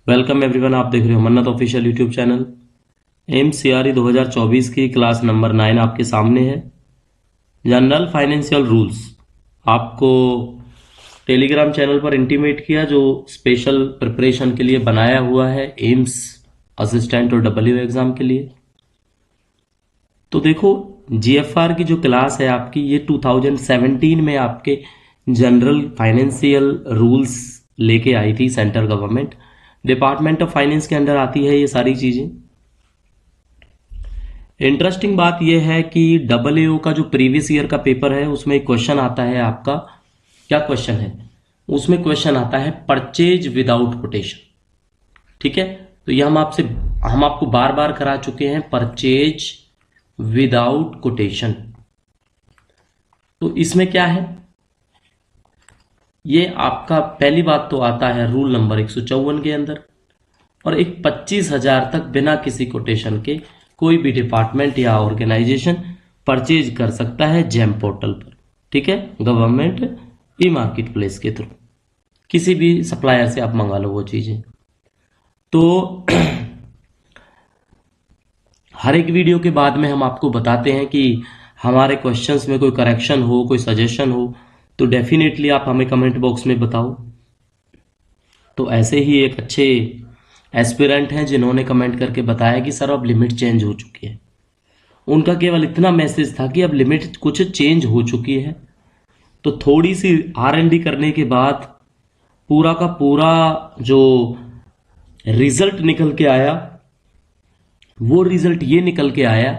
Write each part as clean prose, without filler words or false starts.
Welcome everyone. आप देख रहे हो मन्नत ऑफिशियल यूट्यूब चैनल। एमसीआरई 2024 की क्लास नंबर 9 आपके सामने है। जनरल फाइनेंशियल रूल्स आपको टेलीग्राम चैनल पर इंटीमेट किया, जो स्पेशल प्रिपरेशन के लिए बनाया हुआ है एम्स असिस्टेंट और डब्ल्यू एग्जाम के लिए। तो देखो, जीएफआर की जो क्लास है आपकी, ये 2017 में आपके जनरल फाइनेंशियल रूल्स लेके आई थी। Central government department of finance के अंडर आती है ये सारी चीजें। इंटरेस्टिंग बात यह है कि डब्ल्यू का जो प्रीवियस ईयर का पेपर है उसमें क्वेश्चन आता है आपका। क्या क्वेश्चन है उसमें? क्वेश्चन आता है परचेज विदाउट कोटेशन। ठीक है, तो ये हम आपको बार बार करा चुके हैं, परचेज विदाउट कोटेशन। तो इसमें क्या है, ये आपका पहली बात तो आता है रूल नंबर 154 के अंदर, और एक 25,000 तक बिना किसी कोटेशन के कोई भी डिपार्टमेंट या ऑर्गेनाइजेशन परचेज कर सकता है जेम पोर्टल पर। ठीक है, गवर्नमेंट ई मार्केट प्लेस के थ्रू किसी भी सप्लायर से आप मंगा लो वो चीजें। तो हर एक वीडियो के बाद में हम आपको बताते हैं कि हमारे क्वेश्चंस में कोई करेक्शन हो, कोई सजेशन हो, तो डेफिनेटली आप हमें कमेंट बॉक्स में बताओ। तो ऐसे ही एक अच्छे एस्पिरेंट हैं जिन्होंने कमेंट करके बताया कि सर अब लिमिट चेंज हो चुकी है। उनका केवल इतना मैसेज था कि अब लिमिट कुछ चेंज हो चुकी है। तो थोड़ी सी R&D करने के बाद पूरा का पूरा जो रिजल्ट निकल के आया, वो रिजल्ट ये निकल के आया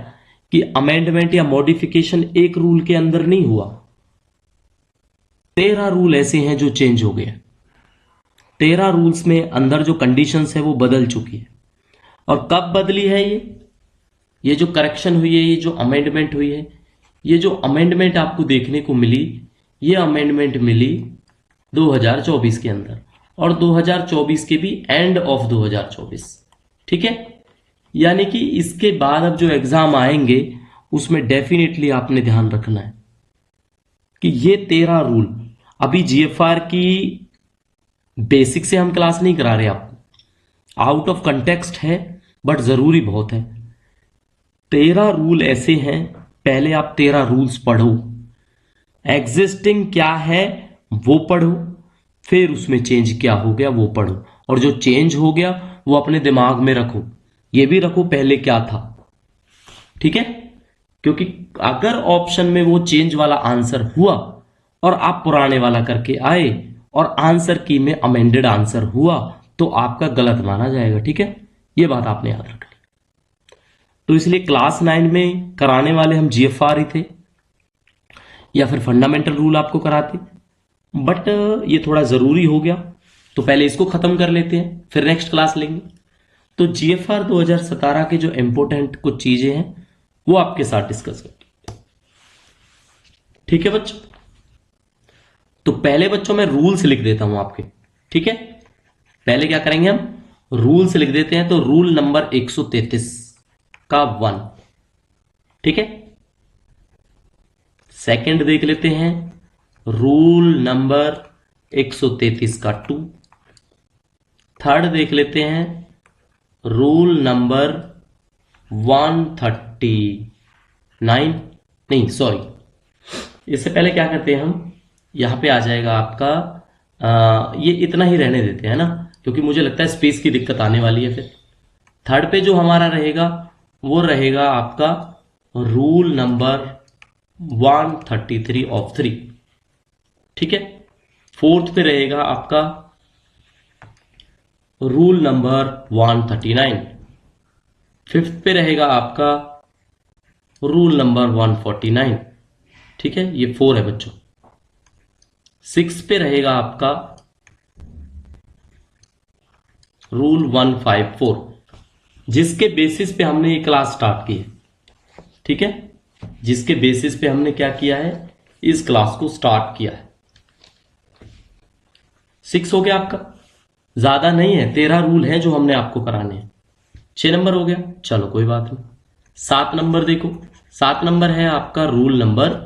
कि अमेंडमेंट या मॉडिफिकेशन एक रूल के अंदर नहीं हुआ, 13 रूल ऐसे हैं जो चेंज हो गए। 13 रूल्स में अंदर जो कंडीशंस है वो बदल चुकी है। और कब बदली है ये जो करेक्शन हुई है, ये जो अमेंडमेंट हुई है, ये जो अमेंडमेंट आपको देखने को मिली, ये अमेंडमेंट मिली 2024 के अंदर, और 2024 के भी एंड ऑफ 2024। ठीक है, यानी कि इसके बाद अब जो एग्जाम आएंगे उसमें डेफिनेटली आपने ध्यान रखना है कि ये 13 रूल, अभी जीएफआर की बेसिक से हम क्लास नहीं करा रहे आपको, आउट ऑफ कंटेक्स्ट है बट जरूरी बहुत है। 13 रूल ऐसे हैं, पहले आप 13 रूल्स पढ़ो, एग्जिस्टिंग क्या है वो पढ़ो, फिर उसमें चेंज क्या हो गया वो पढ़ो, और जो चेंज हो गया वो अपने दिमाग में रखो। ये भी रखो पहले क्या था। ठीक है, क्योंकि अगर ऑप्शन में वो चेंज वाला आंसर हुआ और आप पुराने वाला करके आए और आंसर की में अमेंडेड आंसर हुआ, तो आपका गलत माना जाएगा। ठीक है, ये बात आपने याद रखनी। तो इसलिए क्लास 9 में कराने वाले हम जीएफआर ही थे या फिर फंडामेंटल रूल आपको कराते, बट ये थोड़ा जरूरी हो गया, तो पहले इसको खत्म कर लेते हैं, फिर नेक्स्ट क्लास लेंगे। तो जीएफआर 2017 के जो इंपोर्टेंट कुछ चीजें हैं वो आपके साथ डिस्कस करेंगे। ठीक है बच्चों, तो पहले बच्चों मैं रूल्स लिख देता हूं आपके। ठीक है, पहले क्या करेंगे, हम रूल्स लिख देते हैं। तो रूल नंबर 133 का 1, ठीक है। सेकंड देख लेते हैं, रूल नंबर 133 का 2। थर्ड देख लेते हैं, रूल नंबर 139, नहीं सॉरी, इससे पहले क्या करते हैं हम, यहां पे आ जाएगा आपका ये इतना ही रहने देते हैं ना, क्योंकि मुझे लगता है स्पेस की दिक्कत आने वाली है। फिर थर्ड पे जो हमारा रहेगा वो रहेगा आपका रूल नंबर 133 ऑफ 3। ठीक है, फोर्थ पे रहेगा आपका रूल नंबर 139। फिफ्थ पे रहेगा आपका रूल नंबर 149। ठीक है, ये 4 है बच्चों। सिक्स पे रहेगा आपका रूल 154, जिसके बेसिस पे हमने ये क्लास स्टार्ट की है। ठीक है, जिसके बेसिस पे हमने क्या किया है, इस क्लास को स्टार्ट किया है। 6 हो गया आपका, ज्यादा नहीं है, 13 रूल हैं जो हमने आपको कराने हैं। 6 नंबर हो गया, चलो कोई बात नहीं। 7 नंबर देखो, 7 नंबर है आपका रूल नंबर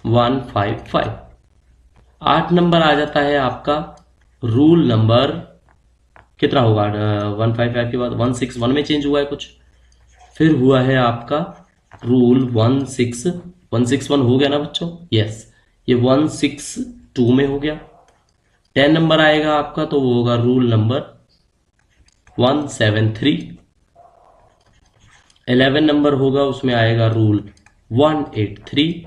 155। 8 नंबर आ जाता है आपका रूल नंबर कितना होगा 155 के बाद 161 में चेंज हुआ है कुछ, फिर हुआ है आपका रूल 161 हो गया ना बच्चों, यस, ये 162 में हो गया। 10 नंबर आएगा आपका तो वो होगा रूल नंबर 173। 11 नंबर होगा उसमें आएगा रूल 183।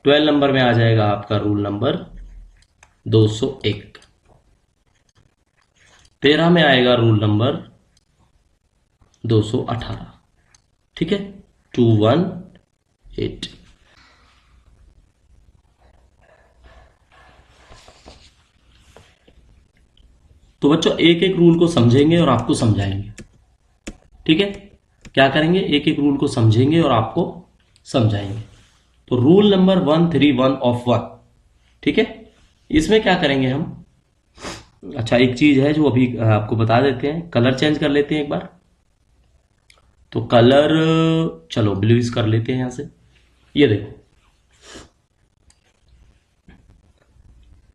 12 नंबर में आ जाएगा आपका रूल नंबर 201। 13 में आएगा रूल नंबर 218। ठीक है, 218। तो बच्चों एक एक रूल को समझेंगे और आपको समझाएंगे। ठीक है, क्या करेंगे, एक एक रूल को समझेंगे और आपको समझाएंगे। तो रूल नंबर 131 ऑफ 1, ठीक है, इसमें क्या करेंगे हम, अच्छा एक चीज है जो अभी आपको बता देते हैं, कलर चेंज कर लेते हैं एक बार। तो कलर चलो ब्लूइश कर लेते हैं यहां से। ये देखो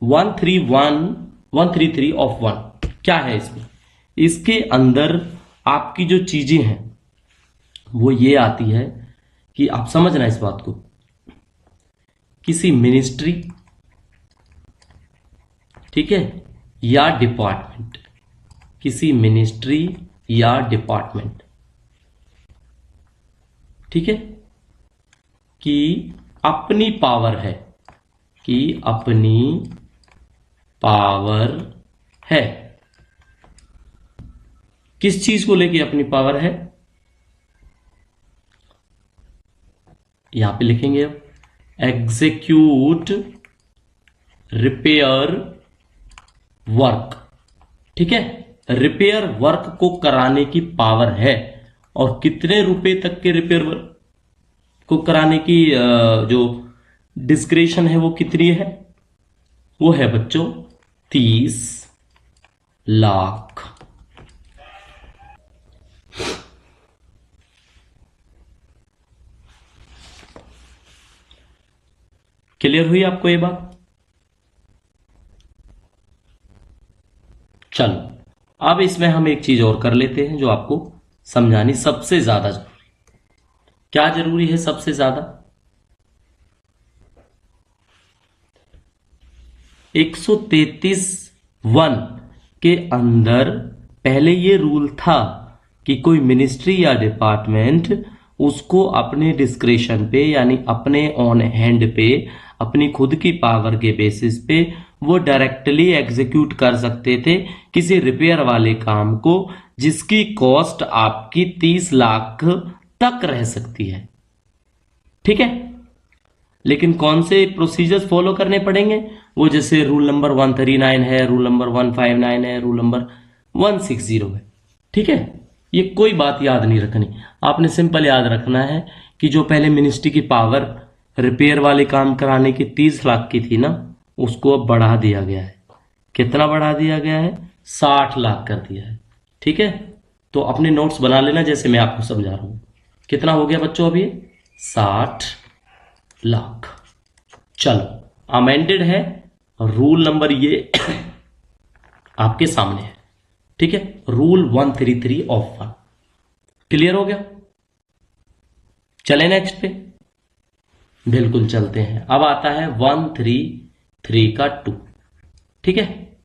133 ऑफ 1 क्या है इसमें, इसके अंदर आपकी जो चीजें हैं वो ये आती है कि आप समझना इस बात को, किसी मिनिस्ट्री, ठीक है, या डिपार्टमेंट, किसी मिनिस्ट्री या डिपार्टमेंट, ठीक है, कि अपनी पावर है, कि अपनी पावर है, किस चीज को लेके अपनी पावर है, यहां पे लिखेंगे अब एग्जीक्यूट रिपेयर वर्क, ठीक है, रिपेयर वर्क को कराने की पावर है। और कितने रुपए तक के रिपेयर वर्क को कराने की जो डिस्क्रिशन है वो कितनी है, वो है बच्चों 30 लाख। क्लियर हुई आपको ये बात? चलो अब इसमें हम एक चीज और कर लेते हैं जो आपको समझानी सबसे ज्यादा जरूरी। क्या जरूरी है सबसे ज्यादा? 133(1) के अंदर पहले ये रूल था कि कोई मिनिस्ट्री या डिपार्टमेंट उसको अपने डिस्क्रिशन पे यानी अपने ऑन हैंड पे अपनी खुद की पावर के बेसिस पे वो डायरेक्टली एग्जीक्यूट कर सकते थे किसी रिपेयर वाले काम को जिसकी कॉस्ट आपकी 30 लाख तक रह सकती है। ठीक है, लेकिन कौन से प्रोसीजर्स फॉलो करने पड़ेंगे, वो जैसे रूल नंबर 139 है, रूल नंबर 159 है, रूल नंबर 160 है। ठीक है, ये कोई बात याद नहीं रखनी, आपने सिंपल याद रखना है कि जो पहले मिनिस्ट्री की पावर रिपेयर वाले काम कराने की 30 लाख की थी ना, उसको अब बढ़ा दिया गया है। कितना बढ़ा दिया गया है? 60 लाख कर दिया है। ठीक है, तो अपने नोट्स बना लेना जैसे मैं आपको समझा रहा हूं। कितना हो गया बच्चों अभी? 60 लाख। चलो अमेंडेड है, रूल नंबर ये आपके सामने है। ठीक है, रूल 133 ऑफ 1 क्लियर हो गया? चले नेक्स्ट पे, बिल्कुल चलते हैं। अब आता है 133 का 2। ठीक है,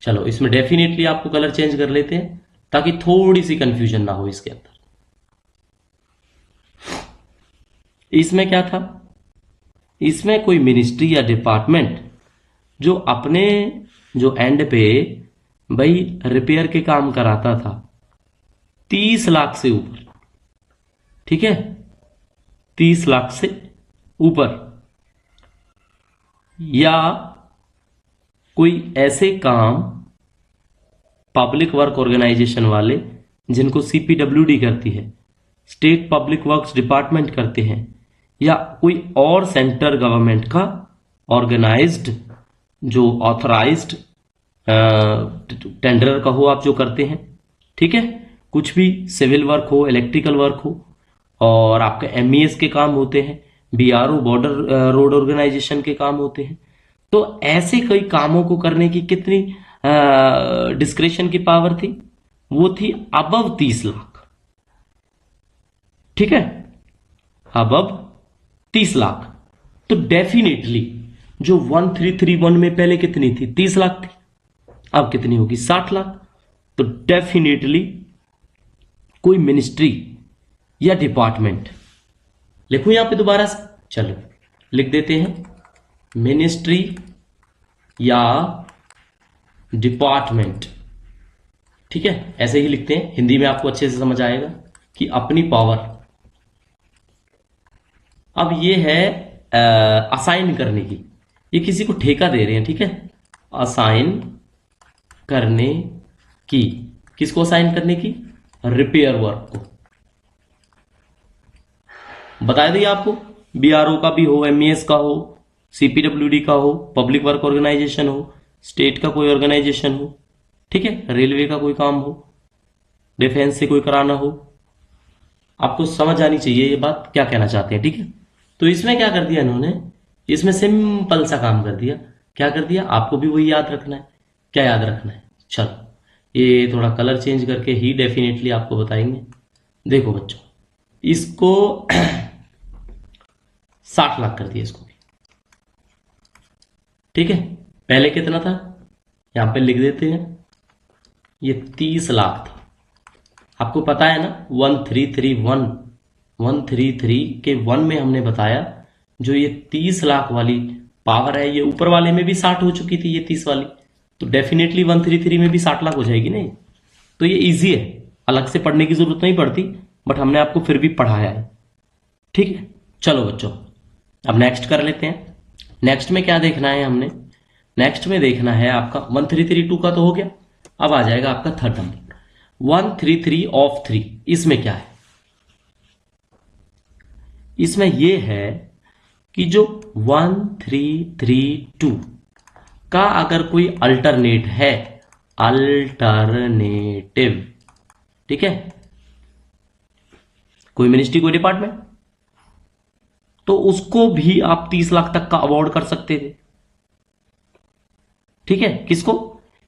चलो इसमें डेफिनेटली आपको कलर चेंज कर लेते हैं ताकि थोड़ी सी कंफ्यूजन ना हो इसके अंदर। इसमें क्या था, इसमें कोई मिनिस्ट्री या डिपार्टमेंट जो अपने जो एंड पे भाई रिपेयर के काम कराता था 30 लाख से ऊपर, ठीक है, 30 लाख से ऊपर, या कोई ऐसे काम पब्लिक वर्क ऑर्गेनाइजेशन वाले जिनको सीपीडब्ल्यूडी करती है, स्टेट पब्लिक वर्क्स डिपार्टमेंट करते हैं, या कोई और सेंट्रल गवर्नमेंट का ऑर्गेनाइज्ड जो ऑथराइज्ड टेंडर का हो आप जो करते हैं। ठीक है, कुछ भी सिविल वर्क हो, इलेक्ट्रिकल वर्क हो, और आपके एमईएस के काम होते हैं, बीआरओ बॉर्डर रोड ऑर्गेनाइजेशन के काम होते हैं। तो ऐसे कई कामों को करने की कितनी डिस्क्रिशन की पावर थी वो थी अबव 30 लाख। ठीक है, अबव 30 लाख। तो डेफिनेटली जो 1331 में पहले कितनी थी, 30 लाख थी, अब कितनी होगी, 60 लाख। तो डेफिनेटली कोई मिनिस्ट्री या डिपार्टमेंट, लिखूं यहां पे दोबारा से, चलो लिख देते हैं, मिनिस्ट्री या डिपार्टमेंट। ठीक है, ऐसे ही लिखते हैं, हिंदी में आपको अच्छे से समझ आएगा कि अपनी पावर, अब ये है असाइन करने की, ये किसी को ठेका दे रहे हैं। ठीक है, असाइन करने की, किसको असाइन करने की, रिपेयर वर्क को। बता दिया आपको, बीआरओ का भी हो, एमईएस का हो, सीपीडब्ल्यूडी का हो, पब्लिक वर्क ऑर्गेनाइजेशन हो, स्टेट का कोई ऑर्गेनाइजेशन हो, ठीक है, रेलवे का कोई काम हो, डिफेंस से कोई कराना हो, आपको समझ आनी चाहिए ये बात क्या कहना चाहते हैं। ठीक है, तो इसमें क्या कर दिया इन्होंने, इसमें सिंपल सा काम कर दिया। क्या कर दिया, आपको भी वही याद रखना है। क्या याद रखना है, चलो ये थोड़ा कलर चेंज करके ही डेफिनेटली आपको बताएंगे। देखो बच्चों, इसको 60 लाख कर दिया इसको भी। ठीक है, पहले कितना था, यहां पे लिख देते हैं, ये 30 लाख था। आपको पता है ना 1331 के 1 में हमने बताया, जो ये 30 लाख वाली पावर है, ये ऊपर वाले में भी 60 हो चुकी थी, ये 30 वाली, तो डेफिनेटली 133 में भी 60 लाख हो जाएगी नहीं। तो ये इजी है, अलग से पढ़ने की जरूरत नहीं पड़ती, बट हमने आपको फिर भी पढ़ाया है। ठीक है, चलो बच्चों अब नेक्स्ट कर लेते हैं। नेक्स्ट में क्या देखना है हमने, नेक्स्ट में देखना है आपका 1332 का तो हो गया, अब आ जाएगा आपका थर्ड नंबर 133 ऑफ 3। इसमें क्या है, इसमें यह है कि जो 1332 का अगर कोई अल्टरनेट है, अल्टरनेटिव, ठीक है, कोई मिनिस्ट्री कोई डिपार्टमेंट, तो उसको भी आप 30 लाख तक का अवार्ड कर सकते थे। ठीक है, किसको,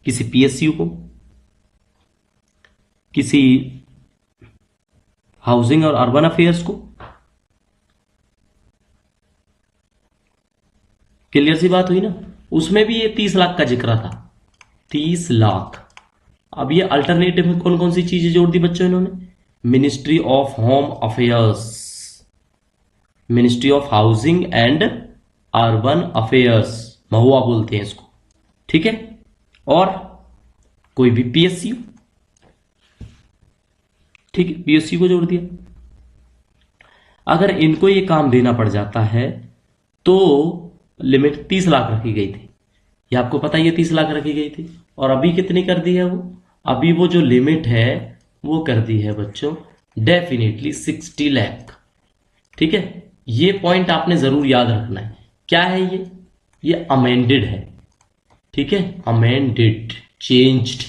किसी पीएसयू को, किसी हाउसिंग और अर्बन अफेयर्स को। क्लियर सी बात हुई ना, उसमें भी ये 30 लाख का जिक्र था, 30 लाख। अब ये अल्टरनेटिव में कौन कौन सी चीजें जोड़ दी बच्चों इन्होंने, ministry of home affairs, ministry of housing and urban affairs, MoHUA बोलते हैं इसको। ठीक है, और कोई भी पीएसयू, ठीक है, पीएसयू को जोड़ दिया। अगर इनको ये काम देना पड़ जाता है तो लिमिट 30 लाख रखी गई थी, ये आपको पता ही है 30 लाख रखी गई थी, और अभी कितनी कर दी है वो, अभी वो जो लिमिट है वो कर दी है बच्चों डेफिनेटली 60 लाख। ठीक है, ये पॉइंट आपने जरूर याद रखना है। क्या है ये अमेंडेड है। ठीक है, अमेंडेड, चेंज्ड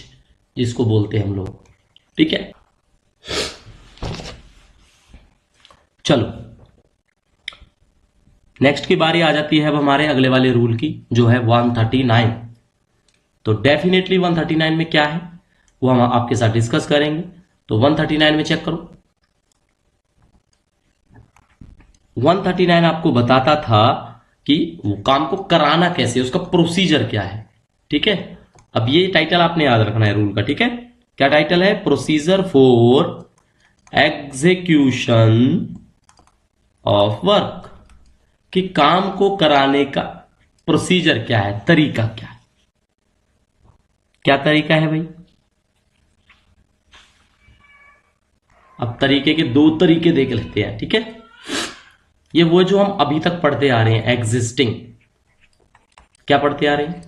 जिसको बोलते हैं हम लोग। ठीक है, चलो नेक्स्ट की बारी आ जाती है अब हमारे अगले वाले रूल की, जो है 139। तो डेफिनेटली 139 में क्या है वो हम आपके साथ डिस्कस करेंगे। तो 139 में चेक करो, 139 आपको बताता था कि वो काम को कराना कैसे, उसका प्रोसीजर क्या है। ठीक है, अब ये टाइटल आपने याद रखना है रूल का। ठीक है, क्या टाइटल है, procedure for execution of work, कि काम को कराने का प्रोसीजर क्या है, तरीका क्या है। क्या तरीका है भाई, अब तरीके के दो तरीके देख लेते हैं। ठीक है, ये वो जो हम अभी तक पढ़ते आ रहे हैं, एग्जिस्टिंग, क्या पढ़ते आ रहे हैं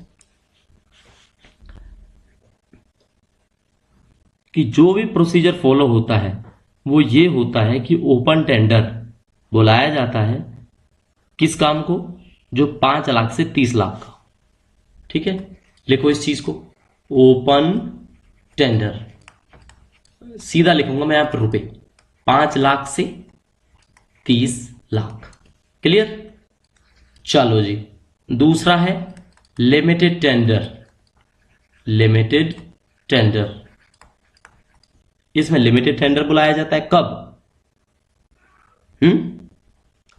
कि जो भी प्रोसीजर फॉलो होता है वो ये होता है कि ओपन टेंडर बुलाया जाता है, किस काम को, जो 5 लाख से 30 लाख का। ठीक है, लिखो इस चीज को, ओपन टेंडर, सीधा लिखूंगा मैं यहां पर रुपए, 5 लाख से 30 लाख। क्लियर, चलो जी, दूसरा है लिमिटेड टेंडर, लिमिटेड टेंडर। इसमें लिमिटेड टेंडर बुलाया जाता है कब?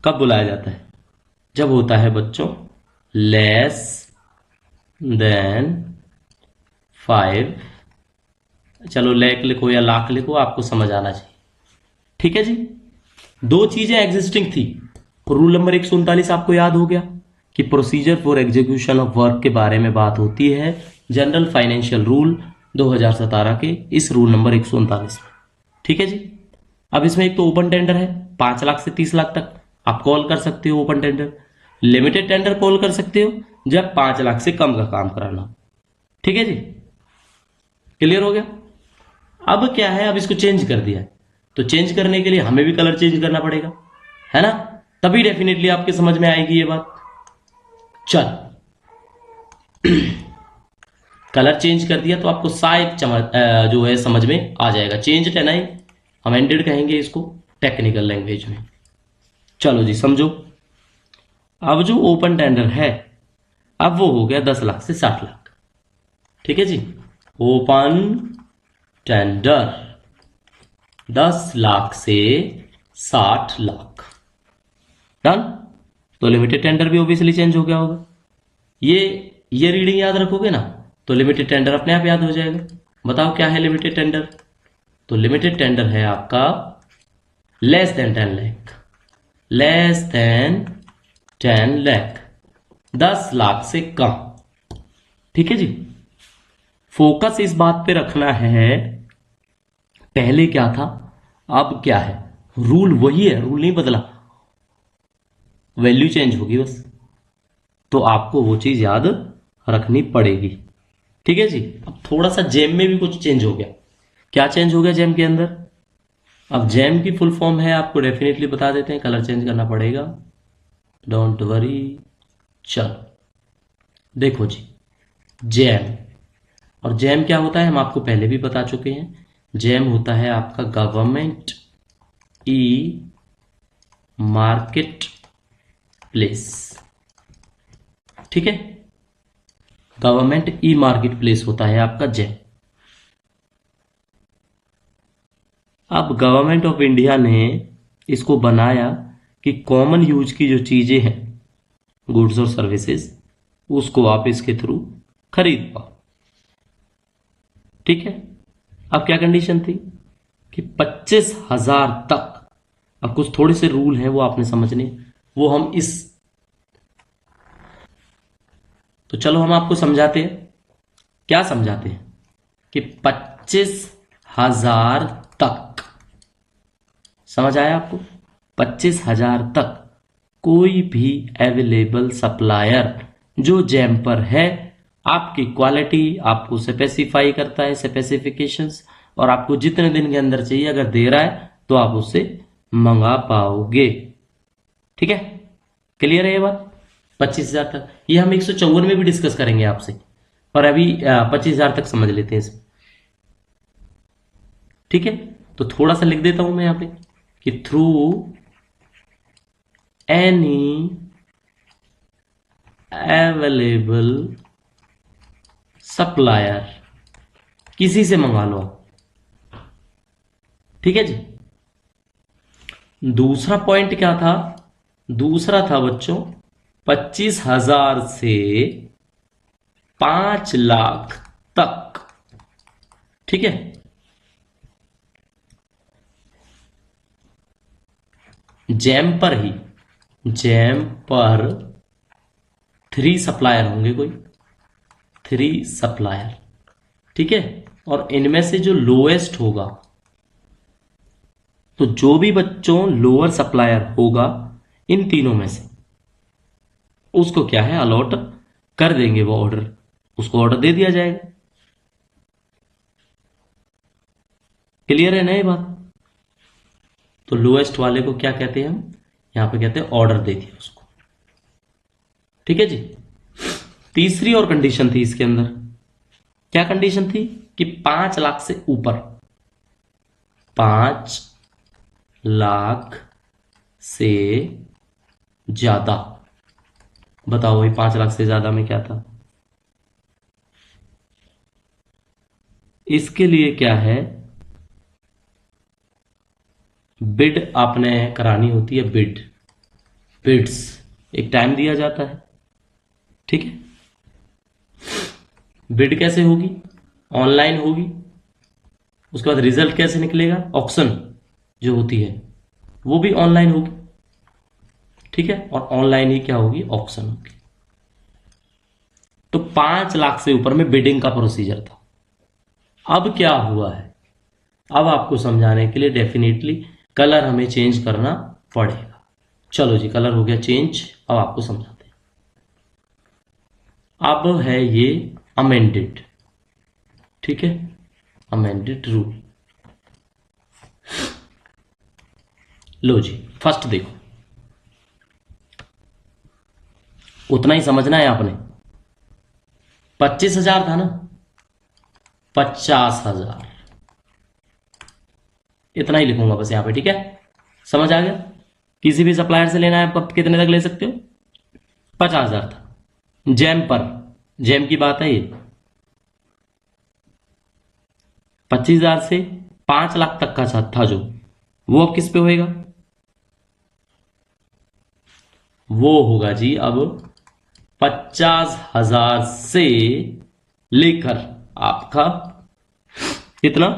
कब बुलाया जाता है? जब होता है बच्चों लेस देन 5, चलो लैख लिखो या लाख लिखो, आपको समझ आना चाहिए। ठीक है जी। दो चीजें एग्जिस्टिंग थी। रूल नंबर 139 आपको याद हो गया कि procedure for execution of work के बारे में बात होती है जनरल फाइनेंशियल रूल 2017 के इस रूल नंबर 139 में। ठीक है जी। अब इसमें एक तो ओपन टेंडर है 5 लाख से 30 लाख तक आप कॉल कर सकते हो open tender. Limited tender call कर सकते हो जब 5 लाख से कम का काम कराना हो। ठीक है जी, क्लियर हो गया। अब क्या है, अब इसको चेंज कर दिया है, तो चेंज करने के लिए हमें भी कलर चेंज करना पड़ेगा, है ना, तभी डेफिनेटली आपके समझ में आएगी ये बात। चल कलर चेंज कर दिया तो आपको शायद जो है समझ में आ जाएगा। चेंज है ना, अमेंडेड कहेंगे इसको टेक्निकल लैंग्वेज में। चलो जी समझो। अब जो ओपन टेंडर है अब वो हो गया 10 लाख से 60 लाख। ठीक है जी, ओपन टेंडर 10 लाख से 60 लाख डन। तो लिमिटेड टेंडर भी ऑब्वियसली चेंज हो गया होगा। ये रीडिंग याद रखोगे ना तो लिमिटेड टेंडर अपने आप याद हो जाएगा। बताओ क्या है लिमिटेड टेंडर? तो लिमिटेड टेंडर है आपका less than 10 lakh, less than 10 lakh, 10 lakh से कम। ठीक है जी। फोकस इस बात पे रखना है पहले क्या था अब क्या है। रूल वही है, रूल नहीं बदला, वैल्यू चेंज होगी बस। तो आपको वो चीज याद रखनी पड़ेगी। ठीक है जी। अब थोड़ा सा जेम में भी कुछ चेंज हो गया। क्या चेंज हो गया जेम के अंदर? अब जेम की फुल फॉर्म है, आपको डेफिनेटली बता देते हैं, कलर चेंज करना पड़ेगा, डोंट वरी। चलो देखो जी, जेम और जेम क्या होता है हम आपको पहले भी बता चुके हैं। जेम होता है आपका गवर्नमेंट ई मार्केट प्लेस। ठीक है, गवर्नमेंट ई मार्केट प्लेस होता है आपका जेम। अब गवर्नमेंट ऑफ इंडिया ने इसको बनाया कि कॉमन यूज की जो चीजें हैं गुड्स और सर्विसेज उसको आप इसके थ्रू खरीद पाओ। ठीक है। अब क्या कंडीशन थी कि 25,000 तक। अब कुछ थोड़े से रूल हैं वो आपने समझने, वो हम इस, तो चलो हम आपको समझाते हैं। क्या समझाते हैं कि 25,000 तक, समझ आया आपको? 25,000 तक कोई भी अवेलेबल सप्लायर जो जेम पर है, आपकी क्वालिटी आपको स्पेसिफाई करता है, स्पेसिफिकेशंस, और आपको जितने दिन के अंदर चाहिए अगर दे रहा है तो आप उससे मंगा पाओगे। ठीक है, क्लियर है ये बात? 25,000 तक, ये हम 154 में भी डिस्कस करेंगे आपसे, पर अभी 25,000 तक समझ लेते हैं इसमें। ठीक है, तो थोड़ा सा लिख देता हूं मैं यहां पे कि थ्रू एनी अवेलेबल सप्लायर, किसी से मंगा लो। ठीक है जी। दूसरा पॉइंट क्या था? दूसरा था बच्चों 25,000 से 5 लाख तक। ठीक है, जेम पर ही, जेम पर 3 सप्लायर होंगे, कोई 3 सप्लायर। ठीक है, और इनमें से जो लोएस्ट होगा, तो जो भी बच्चों लोअर सप्लायर होगा इन तीनों में से उसको क्या है अलॉट कर देंगे वो ऑर्डर, उसको ऑर्डर दे दिया जाएगा। क्लियर है ना ये बात? तो लोएस्ट वाले को क्या कहते हैं हम यहां पे? कहते हैं ऑर्डर दे दिया उसको। ठीक है जी। तीसरी और कंडीशन थी इसके अंदर। क्या कंडीशन थी? कि 5 लाख से ऊपर, 5 लाख से ज्यादा। बताओ भाई 5 लाख से ज्यादा में क्या था? इसके लिए क्या है, बिड आपने करानी होती है, बिड्स एक टाइम दिया जाता है, ठीक है। बिड कैसे होगी, ऑनलाइन होगी। उसके बाद रिजल्ट कैसे निकलेगा, ऑक्शन जो होती है वो भी ऑनलाइन होगी, ठीक है। और ऑनलाइन ही क्या होगी, ऑक्शन होगी। तो 5 लाख से ऊपर में बिडिंग का प्रोसीजर था। अब क्या हुआ है, अब आपको समझाने के लिए डेफिनेटली कलर हमें चेंज करना पड़ेगा। चलो जी, कलर हो गया चेंज। अब आपको समझाते हैं। अब है ये अमेंडेड, ठीक है, अमेंडेड रूल। लो जी, फर्स्ट देखो, उतना ही समझना है आपने। 25,000 था ना, 50,000, इतना ही लिखूंगा बस यहां पे, ठीक है। समझ आ गया। किसी भी सप्लायर से लेना है आप कितने तक ले सकते हो, 50,000 था जैम पर, जैम की बात है ये। 25,000 से 5 लाख तक का था जो, वो अब किस पे होएगा, वो होगा जी अब 50,000 से लेकर आपका कितना,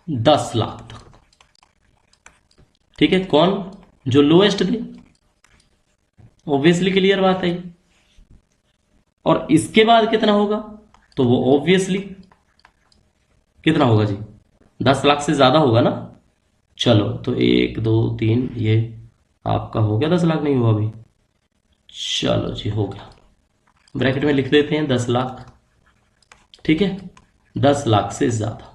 10 लाख तक, ठीक है। कौन, जो लोएस्ट दे, ऑब्वियसली क्लियर बात है। और इसके बाद कितना होगा, तो वो ऑब्वियसली कितना होगा जी, 10 लाख से ज्यादा होगा ना। चलो तो 1 2 3, ये आपका हो गया 10 लाख, नहीं हुआ अभी, चलो जी हो गया। ब्रैकेट में लिख देते हैं 10 लाख, ठीक है, 10 लाख से ज्यादा।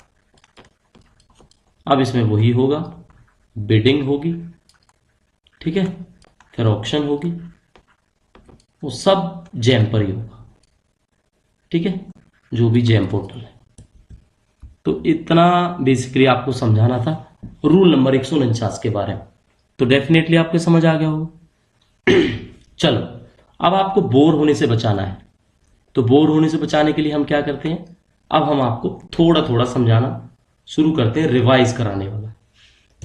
अब इसमें वही होगा, बिडिंग होगी, ठीक है, फिर ऑक्शन होगी, वो सब जैम पर ही होगा, ठीक है, जो भी जैम पोर्टल है। तो इतना बेसिकली आपको समझाना था रूल नंबर 149 के बारे में। तो डेफिनेटली आपको समझ आ गया होगा। चलो, अब आपको बोर होने से बचाना है। तो बोर होने से बचाने के लिए हम क्या करते हैं, अब हम आपको थोड़ा थोड़ा समझाना शुरू करते हैं, रिवाइज कराने वाला।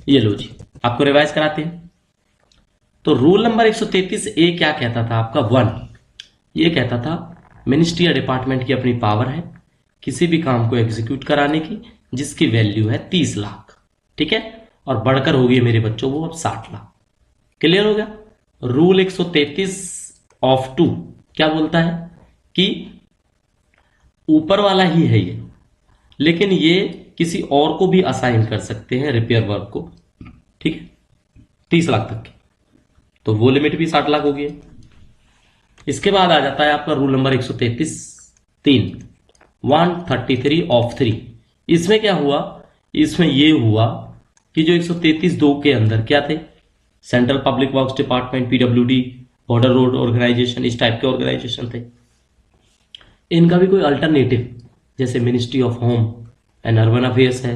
ये लो जी, आपको रिवाइज कराते हैं। तो रूल नंबर 133A क्या कहता था आपका, 1, ये कहता था मिनिस्ट्री या डिपार्टमेंट की अपनी पावर है किसी भी काम को एग्जीक्यूट कराने की जिसकी वैल्यू है 30 लाख, ठीक है, और बढ़कर होगी मेरे बच्चों वो अब 60 लाख। क्लियर हो गया। रूल 133(2) क्या बोलता है कि ऊपर वाला ही है ये, लेकिन ये किसी और को भी असाइन कर सकते हैं रिपेयर वर्क को, ठीक है, 30 लाख तक की। तो वो लिमिट भी 60 लाख होगी। इसके बाद आ जाता है आपका रूल नंबर 133(3), 133(3). इसमें क्या हुआ, इसमें ये हुआ कि जो 133(2) के अंदर क्या थे, central public works department, PWD, border road organisation, इस टाइप के ऑर्गेनाइजेशन थे। इनका भी कोई अल्टरनेटिव, जैसे ministry of home and urban affairs है,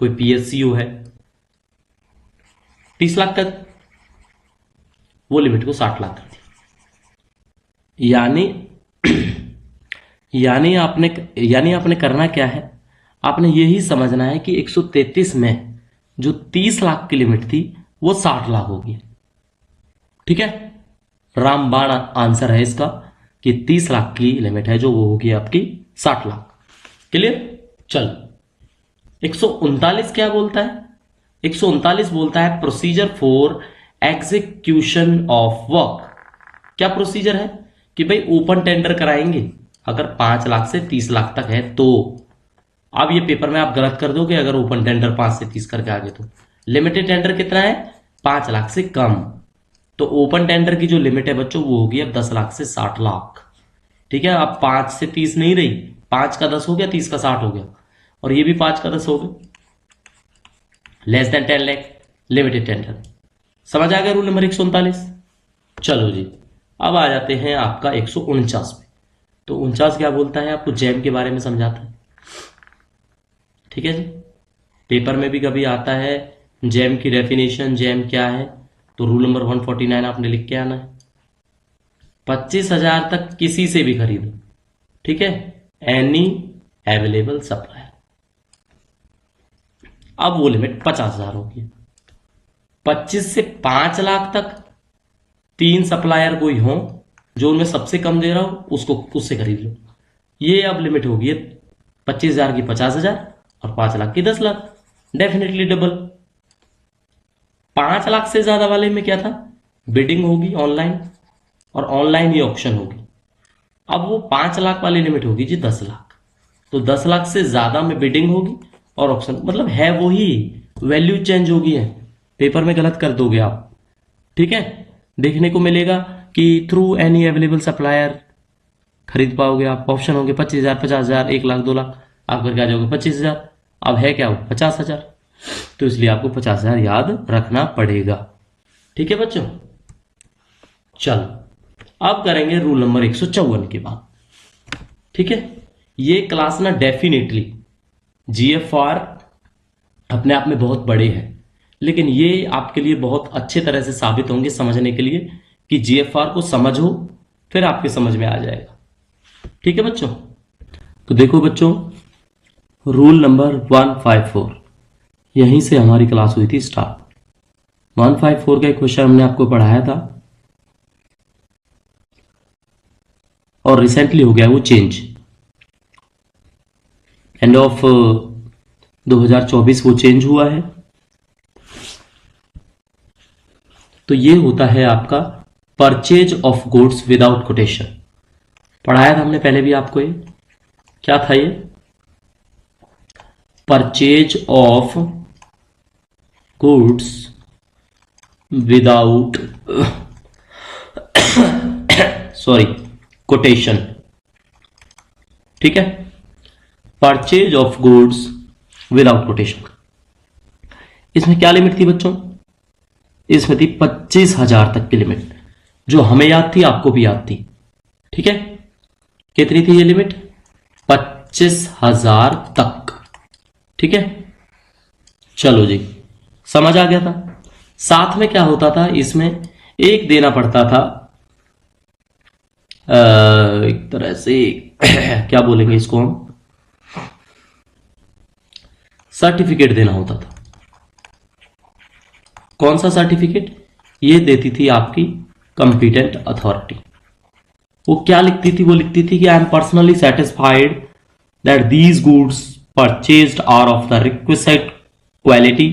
कोई पीएससीओ है, 30 लाख तक, वो लिमिट को 60 लाख कर दी। यानी आपने करना क्या है, आपने यही समझना है कि 133 में जो 30 लाख की लिमिट थी वो 60 लाख होगी, ठीक है। रामबाण आंसर है इसका कि 30 लाख की लिमिट है जो वो होगी आपकी 60 लाख। क्लियर। चलो 139 क्या बोलता है, 139 बोलता है procedure for execution of work. क्या प्रोसीजर है कि भाई ओपन टेंडर कराएंगे अगर 5 लाख से 30 लाख तक है तो। अब ये पेपर में आप गलत कर दोगे अगर ओपन टेंडर 5 से 30 करके आगे। तो लिमिटेड टेंडर कितना है, 5 लाख से कम। तो ओपन टेंडर की जो लिमिट है बच्चों वो होगी अब 10 लाख से 60 लाख, ठीक है। अब 5 से 30 नहीं रही, 5 का 10 हो गया, 30 का 60 हो गया, और ये भी 5 का 10 हो गया, less than 10 lakh limited tender. समझ आ गया रूल नंबर 139। चलो जी, अब आ जाते हैं आपका 149 पे। तो 49 क्या बोलता है, आपको जैम के बारे में समझाता है, ठीक है जी। पेपर में भी कभी आता है जैम की डेफिनेशन, जैम क्या है, तो रूल नंबर 149 आपने लिख के आना है। 25,000 तक किसी से भी खरीदो, ठीक है, एनी अवेलेबल सप्लायर। अब वो लिमिट 50,000 होगी। 25 से 5 लाख तक 3 सप्लायर कोई हो जो उनमें सबसे कम दे रहा हो उसको उससे खरीद लो। ये अब लिमिट होगी 25,000 की 50,000 और 5 लाख की 10 लाख, डेफिनेटली डबल। 5 लाख से ज्यादा वाले में क्या था, बिडिंग होगी ऑनलाइन और ऑनलाइन ही ऑक्शन होगी। अब वो 5 लाख वाली लिमिट होगी जी 10 लाख, तो 10 लाख से ज्यादा में बिडिंग होगी और ऑक्शन, मतलब है वही, वैल्यू चेंज होगी है, पेपर में गलत कर दोगे आप। ठीक है, देखने को मिलेगा कि थ्रू एनी अवेलेबल सप्लायर खरीद पाओगे आप। ऑप्शन होंगे 25,000, 50,000, 1 लाख, 2 लाख, आप करके आ जाओगे 25,000। अब है क्या वो 50,000, तो इसलिए आपको 50,000 याद रखना पड़ेगा। ठीक है बच्चों, चलो अब करेंगे रूल नंबर 154 की बात। ठीक है, ये क्लास ना डेफिनेटली जीएफआर अपने आप में बहुत बड़े हैं, लेकिन ये आपके लिए बहुत अच्छे तरह से साबित होंगे समझने के लिए कि जीएफआर को समझो, फिर आपके समझ में आ जाएगा। ठीक है बच्चों, तो देखो बच्चों, रूल नंबर 154, यहीं से हमारी क्लास हुई थी स्टार्ट। 154 का एक क्वेश्चन हमने आपको पढ़ाया था और रिसेंटली हो गया वो चेंज। एंड ऑफ 2024 वो चेंज हुआ है। तो ये होता है आपका purchase of goods without quotation. पढ़ाया था हमने पहले भी आपको, ये क्या था, ये purchase of goods without sorry quotation. ठीक है, purchase of goods without quotation. इसमें क्या लिमिट थी बच्चों, इसमें थी 25,000 तक की लिमिट, जो हमें याद थी आपको भी याद थी। ठीक है, कितनी थी ये लिमिट, 25,000 तक। ठीक है, चलो जी, समझ आ गया था। साथ में क्या होता था, इसमें एक देना पड़ता था एक तरह से क्या बोलेंगे इसको हम, सर्टिफिकेट देना होता था। कौन सा सर्टिफिकेट, ये देती थी आपकी कंपीटेंट अथॉरिटी। वो क्या लिखती थी, वो लिखती थी कि I am personally satisfied that these goods purchased are of the requisite quality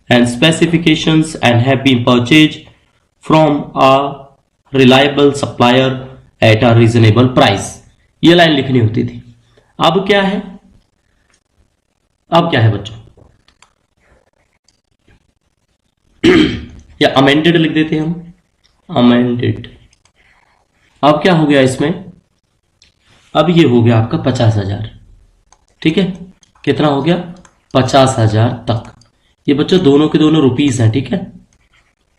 and specifications and have been purchased from a reliable supplier at a reasonable price. ये लाइन लिखनी होती थी। अब क्या है, अब क्या है बच्चों, या अमेंडेड लिख देते हैं हम, अमेंडेड। अब क्या हो गया इसमें, अब ये हो गया आपका 50,000। ठीक है, कितना हो गया, 50,000 तक। ये बच्चों दोनों के दोनों रुपीस हैं। ठीक है,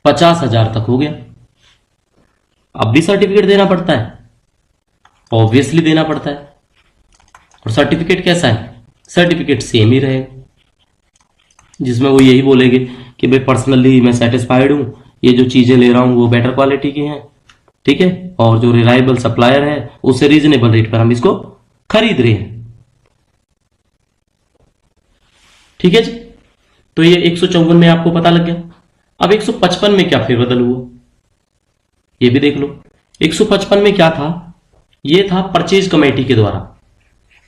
50,000 तक हो गया। अब भी सर्टिफिकेट देना पड़ता है, ऑब्वियसली देना पड़ता है। और सर्टिफिकेट कैसा है, सर्टिफिकेट सेम ही रहेगा, जिसमें वो यही बोलेंगे कि भाई पर्सनली मैं सेटिस्फाइड हूं, ये जो चीजें ले रहा हूं वो बेटर क्वालिटी की हैं। ठीक है, और जो रिलायबल सप्लायर है उससे रीजनेबल रेट पर हम इसको खरीद रहे हैं। ठीक है जी, तो ये 154 में आपको पता लग गया। अब 155 में क्या फेरबदल हुआ, ये भी देख लो। 155 में क्या था, ये था परचेज कमेटी के द्वारा,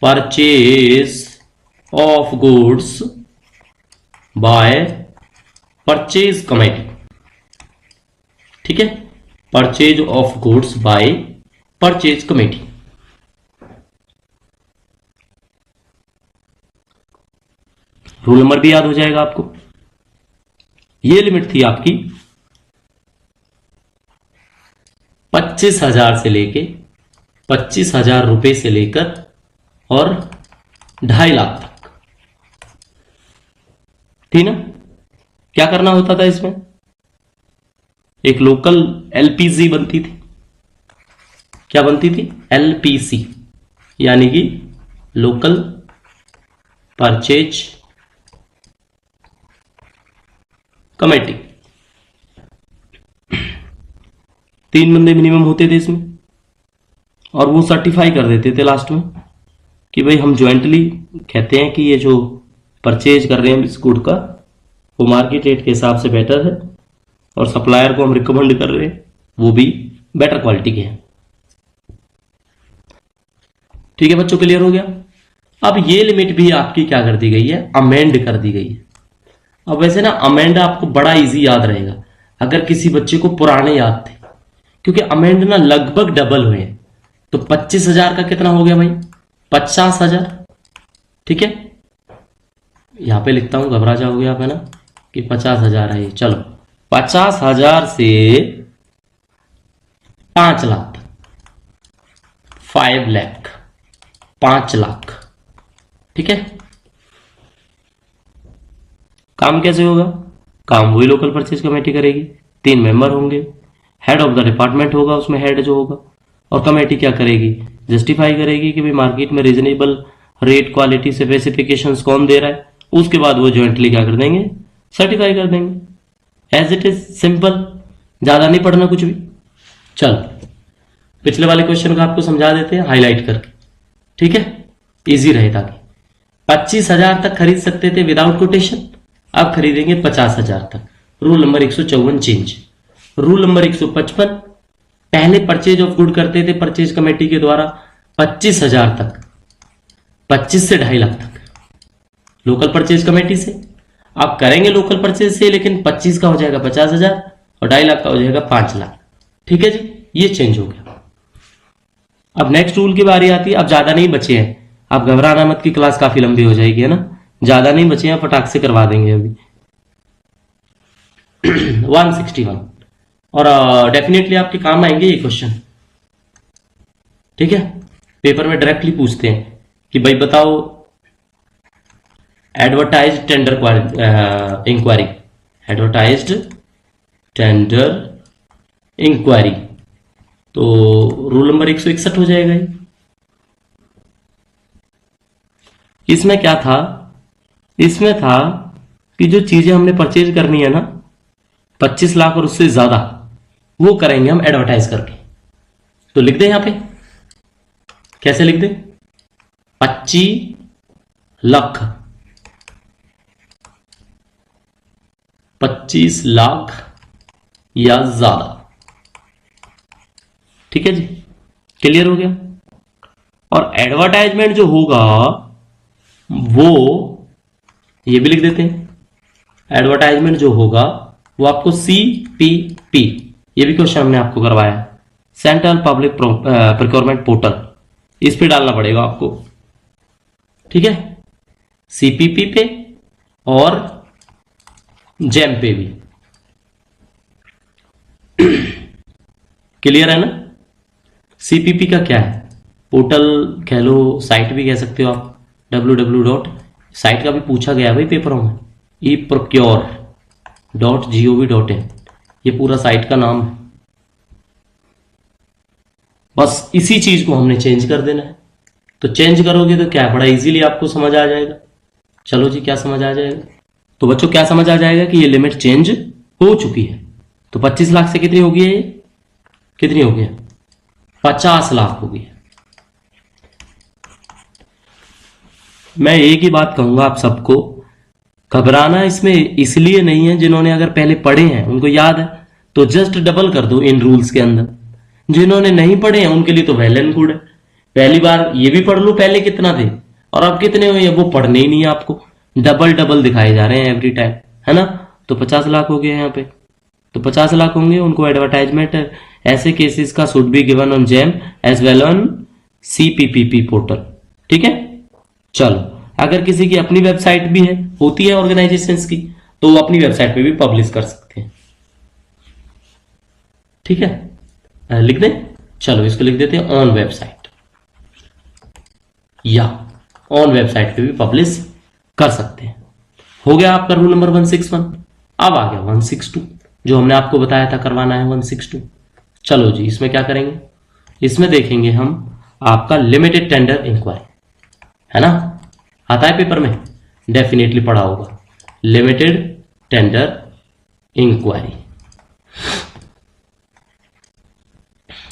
purchase of goods by purchase committee. ठीक है, purchase of goods by purchase committee. Rule number भी याद हो जाएगा आपको। ये लिमिट थी आपकी 25,000 से लेके 25,000 रुपए से लेकर और 2.5 लाख तक। ठीक ना, क्या करना होता था इसमें, एक लोकल एलपीसी बनती थी। क्या बनती थी, एलपीसी, यानी कि लोकल परचेज कमेटी। 3 बंदे मिनिमम होते थे इसमें, और वो सर्टिफाई कर देते थे लास्ट में कि भाई हम ज्वाइंटली कहते हैं कि ये जो परचेज कर रहे हैं इस गुड का वो मार्केट रेट के हिसाब से बेटर है, और सप्लायर को हम रिकमेंड कर रहे हैं वो भी बेटर क्वालिटी के हैं। ठीक है बच्चों, क्लियर हो गया। अब ये लिमिट भी आपकी क्या कर दी गई है, अमेंड कर दी गई है। अब वैसे ना अमेंड आपको बड़ा इजी याद रहेगा अगर किसी बच्चे को पुराने याद थे, क्योंकि अमेंड ना लगभग डबल हुए हैं। तो 25,000 का कितना हो गया भाई, 50,000। ठीक है, यहां पे लिखता हूं, घबरा जाओगे आप है ना कि 50,000 है। चलो 50,000 से 5 लाख, 5 लाख, 5 लाख। ठीक है, काम कैसे होगा, काम वही लोकल परचेज कमेटी करेगी, 3 मेंबर होंगे, हेड ऑफ द डिपार्टमेंट होगा उसमें, हेड जो होगा, और कमेटी क्या करेगी, जस्टिफाई करेगी कि भाई मार्केट में रीजनेबल रेट, क्वालिटी, स्पेसिफिकेशंस कौन दे रहा है। उसके बाद वो ज्वाइंटली क्या कर देंगे, सर्टिफाई कर देंगे। एज इट इज सिंपल, ज्यादा नहीं पढ़ना कुछ भी। चलो पिछले वाले क्वेश्चन को आपको समझा देते हैं हाईलाइट करके, ठीक है, इजी रहे। ताकि 25,000 तक खरीद सकते थे विदाउट कोटेशन, अब खरीदेंगे 50,000 तक। Rule number 154 change. Rule number 155, पहले परचेज ऑफ गुड करते थे परचेज कमेटी के द्वारा 25,000 तक, 25 से 2.5 लाख तक लोकल परचेज कमेटी से। आप करेंगे लोकल परचेज से, लेकिन 25 का हो जाएगा 50,000 और 2.5 लाख का हो जाएगा 5 लाख। ठीक है जी, ये चेंज हो गया। अब नेक्स्ट रूल की बारी आती है। अब ज्यादा नहीं बचे हैं, आप घबराना मत की क्लास काफी लंबी हो जाएगी है ना, ज्यादा नहीं बचे हैं, फटाक से करवा देंगे अभी। 161, और डेफिनेटली आपके काम आएंगे ये क्वेश्चन। ठीक है, पेपर में डायरेक्टली पूछते हैं कि भाई बताओ advertised tender enquiry, advertised tender enquiry, तो रूल नंबर 161 हो जाएगा ये। इसमें क्या था, इसमें था कि जो चीजें हमने परचेज करनी है ना 25 लाख और उससे ज्यादा, वो करेंगे हम एडवर्टाइज करके। तो लिख दे यहां पे, कैसे लिख दे, 25 लाख, 25 लाख या ज्यादा। ठीक है जी, क्लियर हो गया। और एडवर्टाइजमेंट जो होगा वो ये भी लिख देते हैं, एडवर्टाइजमेंट जो होगा वो आपको CPP, ये भी क्वेश्चन हमने आपको करवाया, सेंट्रल पब्लिक प्रोक्योरमेंट पोर्टल, इस पे डालना पड़ेगा आपको। ठीक है, CPP पे और जेम पे भी। क्लियर है ना। CPP का क्या है, पोर्टल कह लो, साइट भी कह सकते हो आप, www. साइट का भी पूछा गया भाई पेपरों में, eprocure.gov.in, ये पूरा साइट का नाम है। बस इसी चीज को हमने चेंज कर देना है। तो चेंज करोगे तो क्या, बड़ा इजीली आपको समझ आ जाएगा। चलो जी, क्या समझ आ जाएगा, तो बच्चों क्या समझ आ जाएगा कि ये लिमिट चेंज हो चुकी है। तो 25 लाख से कितनी होगी, ये कितनी हो गया, 50 लाख हो गई। मैं एक ही बात कहूंगा आप सबको, घबराना इसमें इसलिए नहीं है, जिन्होंने अगर पहले पढ़े हैं उनको याद है तो जस्ट डबल कर दो इन रूल्स के अंदर। जिन्होंने नहीं पढ़े हैं उनके लिए तो वेल एंड गुड है, पहली बार ये भी पढ़ लो पहले कितना थे और अब कितने हुए, वो पढ़ने ही नहीं है आपको, डबल डबल दिखाए जा रहे हैं एवरी टाइम, है ना। तो 50 लाख हो गए यहाँ पे, तो 50 लाख होंगे, उनको एडवर्टाइजमेंट ऐसे केसेस का should be given on GeM as well on CPPP portal. ठीक है, चलो अगर किसी की अपनी वेबसाइट भी है, होती है ऑर्गेनाइजेशंस की, तो वो अपनी वेबसाइट पे भी पब्लिश कर सकते हैं। ठीक है, लिख दें, चलो इसको लिख देते हैं ऑन वेबसाइट, या ऑन वेबसाइट पे भी पब्लिश कर सकते हैं। हो गया आपका रूल नंबर 161। अब आ गया 162, जो हमने आपको बताया था करवाना है 162। चलो जी, इसमें क्या करेंगे, इसमें देखेंगे हम आपका लिमिटेड टेंडर इंक्वायरी, है ना, आता है पेपर में, डेफिनेटली पढ़ा होगा, लिमिटेड टेंडर इंक्वायरी।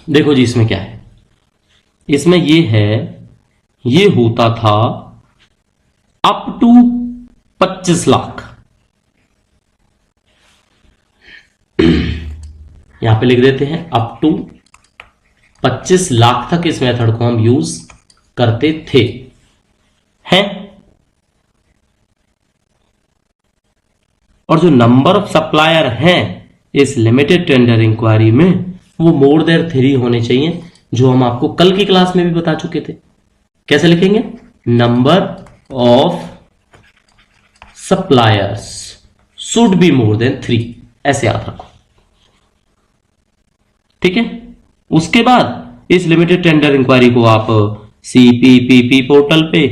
देखो जी इसमें क्या है, इसमें ये है, ये होता था अप टू 25 लाख। यहां पे लिख देते हैं अप टू 25 लाख तक इस मेथड को हम यूज करते थे, हैं। और जो नंबर ऑफ सप्लायर हैं इस लिमिटेड टेंडर इंक्वायरी में, वो मोर देन 3 होने चाहिए, जो हम आपको कल की क्लास में भी बता चुके थे। कैसे लिखेंगे? Number of suppliers should be more than 3, ऐसे याद रखो, ठीक है। उसके बाद इस लिमिटेड टेंडर इंक्वायरी को आप CPPP पोर्टल पे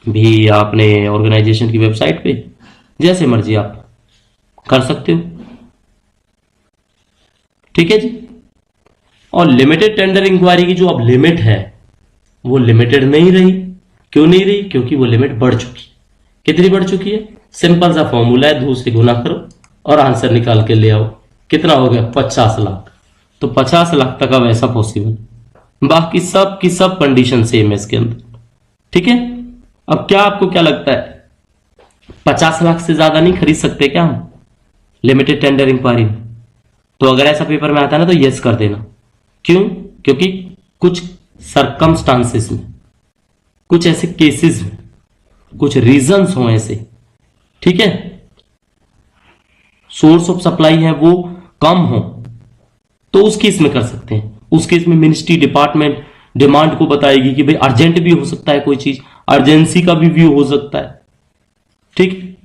भी, आपने ऑर्गेनाइजेशन की वेबसाइट पे, जैसे मर्जी आप कर सकते हो, ठीक है जी। और लिमिटेड टेंडर इंक्वायरी की जो अब लिमिट है वो लिमिटेड नहीं रही। क्यों नहीं रही? क्योंकि वो लिमिट बढ़ चुकी। कितनी बढ़ चुकी है? सिंपल सा फॉर्मूला है, 2 से गुना करो और आंसर निकाल के ले आओ। कितना हो गया? 50 लाख। तो 50 लाख तक अब ऐसा पॉसिबल, बाकी सब की सब कंडीशन सेम है इसके अंदर, ठीक है। अब क्या आपको क्या लगता है, 50 लाख से ज्यादा नहीं खरीद सकते क्या हम लिमिटेड टेंडर इंक्वायरी में? तो अगर ऐसा पेपर में आता है ना तो यस कर देना। क्यों? क्योंकि कुछ सरकमस्टांसेस में, कुछ ऐसे केसेस में, कुछ रीजंस हो ऐसे, ठीक है, सोर्स ऑफ सप्लाई है वो कम हो, तो उस केस में कर सकते हैं। उस केस में मिनिस्ट्री डिपार्टमेंट डिमांड को बताएगी कि भाई अर्जेंट भी हो सकता है, कोई चीज अर्जेंसी का भी व्यू हो सकता है, ठीक।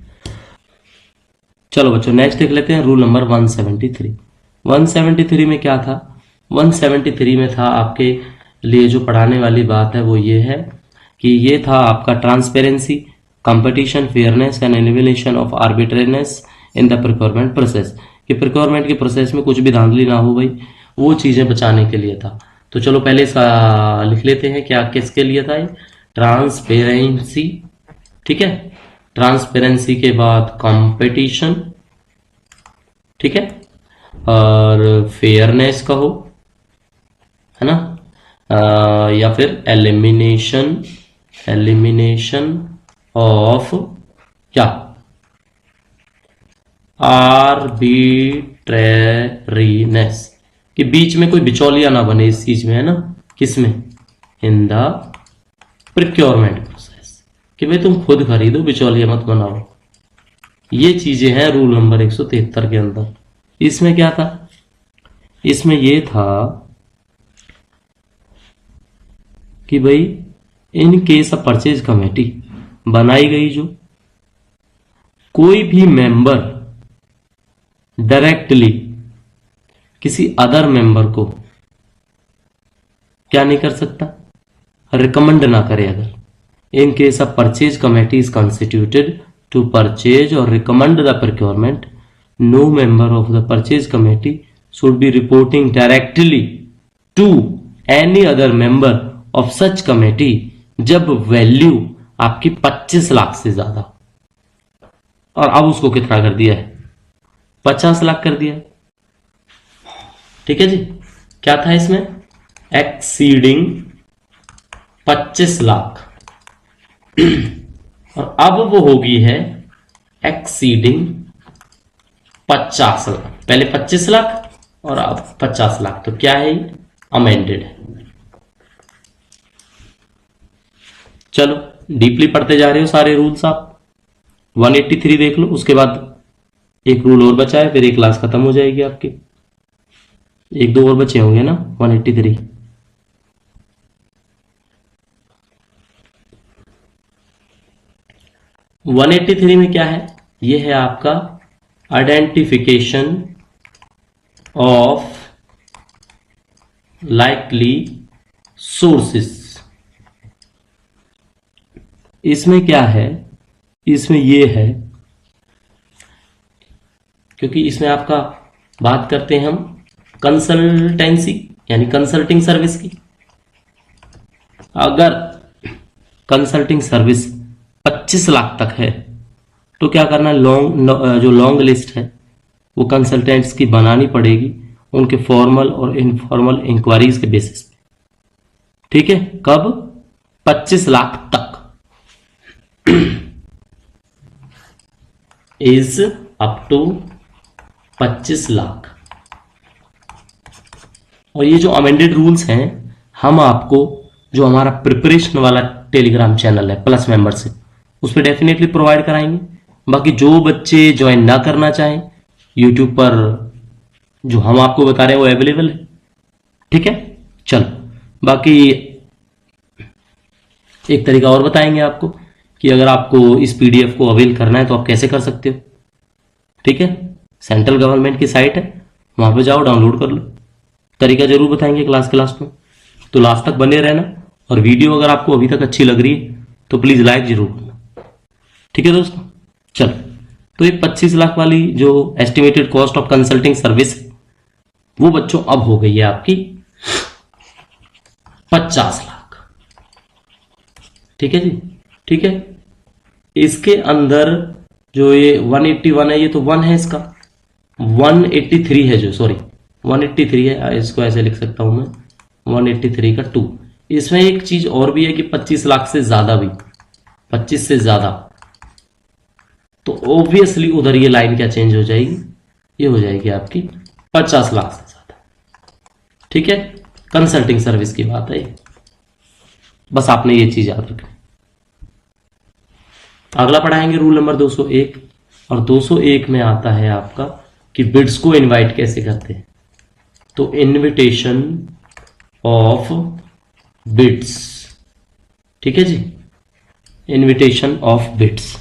चलो बच्चों नेक्स्ट देख लेते हैं, रूल नंबर 173। 173 में क्या था? 173 में था आपके लिए जो पढ़ाने वाली बात है वो ये है कि ये था आपका transparency, competition, fairness and elimination of arbitrariness in the procurement process, कि प्रिक्योरमेंट के प्रोसेस में कुछ भी धांधली ना हो भाई, वो चीजें बचाने के लिए था। तो चलो पहले इसका लिख लेते हैं, क्या किसके लिए था ये? ट्रांसपेरेंसी, ठीक है। ट्रांसपेरेंसी के बाद कंपटीशन, ठीक है, और फेयरनेस कहो, है ना, या फिर एलिमिनेशन ऑफ क्या? आर्बिट्रेरीनेस, कि बीच में कोई बिचौलिया ना बने इस चीज में, है ना, किसमें? इन द प्रिक्योरमेंट प्रोसेस, कि भाई तुम खुद खरीदो, बिचौलिया मत बनाओ। ये चीजें हैं रूल नंबर 173 के अंदर। इसमें क्या था? इसमें ये था कि भाई in case of purchase committee बनाई गई, जो कोई भी मेंबर डायरेक्टली किसी अदर मेंबर को क्या नहीं कर सकता? रिकमेंड ना करे। अगर in case of purchase committee is constituted to purchase और recommend the procurement, no member of the purchase committee should be reporting directly to any other member of such committee जब वैल्यू आपकी 25 लाख से ज्यादा। और अब उसको कितना कर दिया है? 50 लाख कर दिया, ठीक है जी। क्या था इसमें? एक्सीडिंग 25 लाख और अब वो होगी है एक्सीडिंग 50 लाख। पहले 25 लाख और अब 50 लाख। तो क्या है? अमेंडेड है। चलो डीपली पढ़ते जा रहे हो सारे रूल्स आप। 183 देख लो, उसके बाद एक रूल और बचा है, फिर एक क्लास खत्म हो जाएगी आपकी। एक दो और बचे होंगे ना 183। वन 183 में क्या है? ये है आपका आइडेंटिफिकेशन ऑफ लाइकली सोर्सेस। इसमें क्या है? इसमें ये है, क्योंकि इसमें आपका बात करते हैं हम कंसल्टेंसी यानी कंसल्टिंग सर्विस की। अगर कंसल्टिंग सर्विस 25 लाख तक है तो क्या करना है? जो लॉन्ग लिस्ट है वो कंसल्टेंट्स की बनानी पड़ेगी, उनके फॉर्मल और इनफॉर्मल इंक्वायरीज के बेसिस पे। ठीक है, कब? 25 लाख तक। Is up to 25 lakh. और ये जो अमेंडेड रूल्स हैं, हम आपको जो हमारा प्रिपरेशन वाला टेलीग्राम चैनल है प्लस मेंबरशिप, उस पर डेफिनेटली प्रोवाइड कराएंगे। बाकी जो बच्चे ज्वाइन ना करना चाहें, यूट्यूब पर जो हम आपको बता रहे हैं वो अवेलेबल है। ठीक है, चलो बाकी एक तरीका और बताएंगे आपको कि अगर आपको इस पीडीएफ को अवेल करना है तो आप कैसे कर सकते हो। ठीक है, सेंट्रल गवर्नमेंट की साइट है, वहां पे जाओ, डाउनलोड कर लो। तरीका जरूर बताएंगे क्लास के लास्ट में, तो लास्ट तक बने रहना। और वीडियो अगर आपको अभी तक अच्छी लग रही है तो प्लीज लाइक जरूर करना। ठीक है दोस्तों, चलो तो ये 25 लाख वाली जो estimated cost of consulting service वो बच्चों अब हो गई है आपकी 50 लाख। ठीक है जी, ठीक है। इसके अंदर जो ये 181 है, ये तो 1 है, इसका 183 है, जो सॉरी 183 है, इसको ऐसे लिख सकता हूं मैं 183 का 2। इसमें एक चीज और भी है कि 25 लाख से ज्यादा भी, 25 से ज्यादा, तो ऑब्वियसली उधर ये लाइन क्या चेंज हो जाएगी, ये हो जाएगी आपकी 50 लाख से ज्यादा। ठीक है, कंसल्टिंग सर्विस की बात है, बस आपने ये चीज याद रखनी। अगला पढ़ाएंगे रूल नंबर 201, और 201 में आता है आपका कि बिड्स को इनवाइट कैसे करते हैं। तो इनविटेशन ऑफ बिड्स, ठीक है जी, इनविटेशन ऑफ बिड्स।